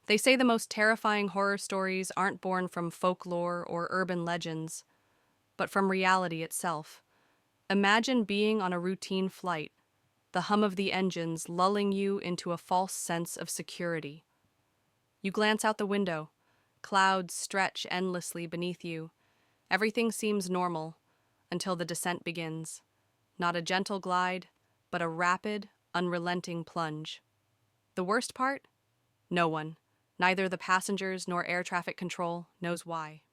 They say the most terrifying horror stories aren't born from folklore or urban legends, but from reality itself. Imagine being on a routine flight, the hum of the engines lulling you into a false sense of security. You glance out the window. Clouds stretch endlessly beneath you. Everything seems normal until the descent begins. Not a gentle glide, but a rapid, unrelenting plunge. The worst part? No one, neither the passengers nor air traffic control, knows why.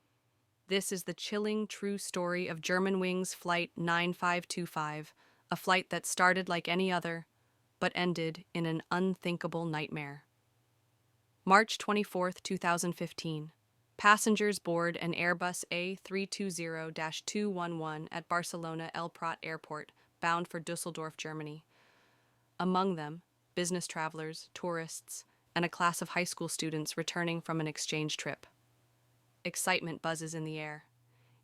This is the chilling, true story of Germanwings Flight 9525, a flight that started like any other, but ended in an unthinkable nightmare. March 24th, 2015. Passengers board an Airbus A320-211 at Barcelona El Prat Airport, bound for Dusseldorf, Germany. Among them, business travelers, tourists, and a class of high school students returning from an exchange trip. Excitement buzzes in the air.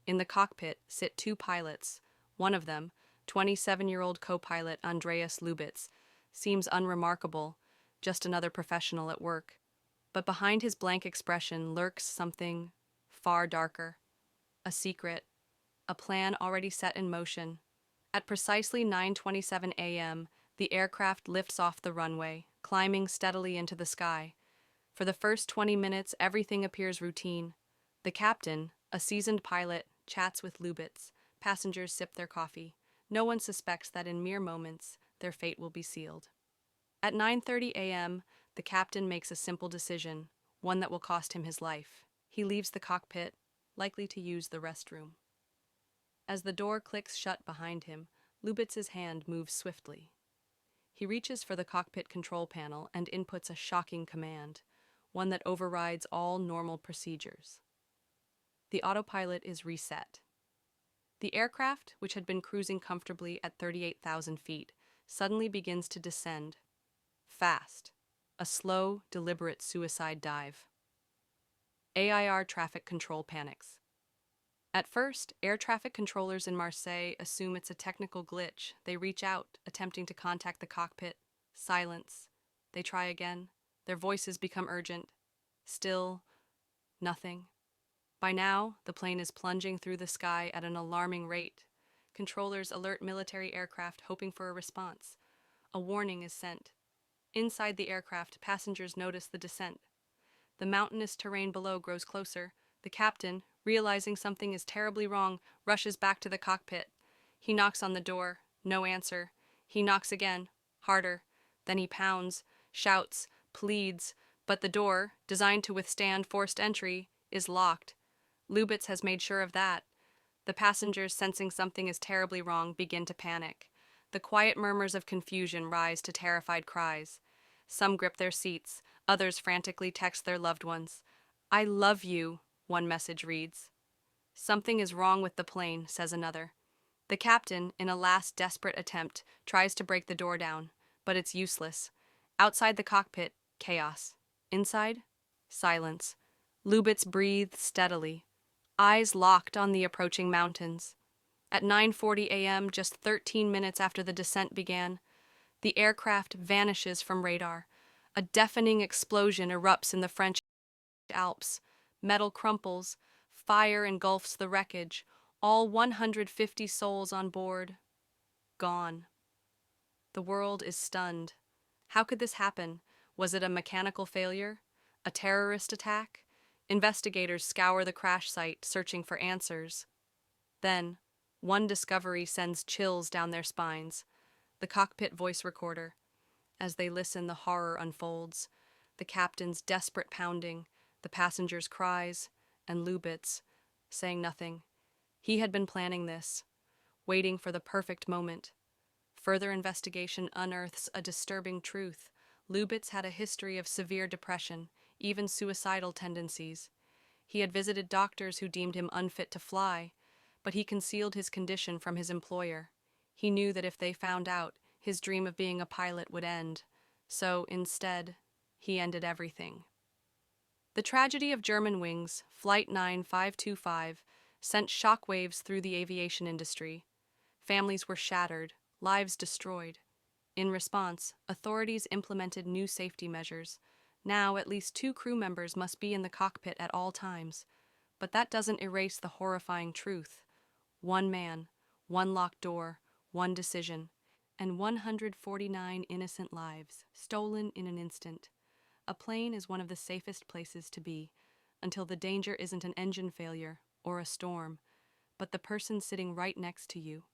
In the cockpit sit two pilots. One of them, 27-year-old co-pilot Andreas Lubitz, seems unremarkable, just another professional at work. But behind his blank expression lurks something far darker. A secret, a plan already set in motion. At precisely 9:27 a.m., the aircraft lifts off the runway, climbing steadily into the sky. For the first 20 minutes, everything appears routine. The captain, a seasoned pilot, chats with Lubitz. Passengers sip their coffee. No one suspects that in mere moments, their fate will be sealed. At 9:30 a.m., the captain makes a simple decision, one that will cost him his life. He leaves the cockpit, likely to use the restroom. As the door clicks shut behind him, Lubitz's hand moves swiftly. He reaches for the cockpit control panel and inputs a shocking command, one that overrides all normal procedures. The autopilot is reset. The aircraft, which had been cruising comfortably at 38,000 feet, suddenly begins to descend. Fast. A slow, deliberate suicide dive. AIR traffic control panics. At first, air traffic controllers in Marseille assume it's a technical glitch. They reach out, attempting to contact the cockpit. Silence. They try again. Their voices become urgent. Still, nothing. By now, the plane is plunging through the sky at an alarming rate. Controllers alert military aircraft, hoping for a response. A warning is sent. Inside the aircraft, passengers notice the descent. The mountainous terrain below grows closer. The captain, realizing something is terribly wrong, rushes back to the cockpit. He knocks on the door. No answer. He knocks again, harder. Then he pounds, shouts, pleads, but the door, designed to withstand forced entry, is locked. Lubitz has made sure of that. The passengers, sensing something is terribly wrong, begin to panic. The quiet murmurs of confusion rise to terrified cries. Some grip their seats, others frantically text their loved ones. "I love you," one message reads. "Something is wrong with the plane," says another. The captain, in a last desperate attempt, tries to break the door down, but it's useless. Outside the cockpit, chaos. Inside, silence. Lubitz breathes steadily, eyes locked on the approaching mountains. At 9:40 a.m., just 13 minutes after the descent began, the aircraft vanishes from radar. A deafening explosion erupts in the French Alps. Metal crumples, fire engulfs the wreckage, all 150 souls on board gone. The world is stunned. How could this happen? Was it a mechanical failure? A terrorist attack? Investigators scour the crash site, searching for answers. Then, one discovery sends chills down their spines. The cockpit voice recorder. As they listen, the horror unfolds. The captain's desperate pounding, the passengers' cries, and Lubitz, saying nothing. He had been planning this, waiting for the perfect moment. Further investigation unearths a disturbing truth. Lubitz had a history of severe depression, even suicidal tendencies. He had visited doctors who deemed him unfit to fly, but he concealed his condition from his employer. He knew that if they found out, his dream of being a pilot would end. So, instead, he ended everything. The tragedy of Germanwings Flight 9525 sent shockwaves through the aviation industry. Families were shattered, lives destroyed. In response, authorities implemented new safety measures. Now, at least 2 crew members must be in the cockpit at all times, but that doesn't erase the horrifying truth. One man, one locked door, one decision, and 149 innocent lives stolen in an instant. A plane is one of the safest places to be, until the danger isn't an engine failure or a storm, but the person sitting right next to you.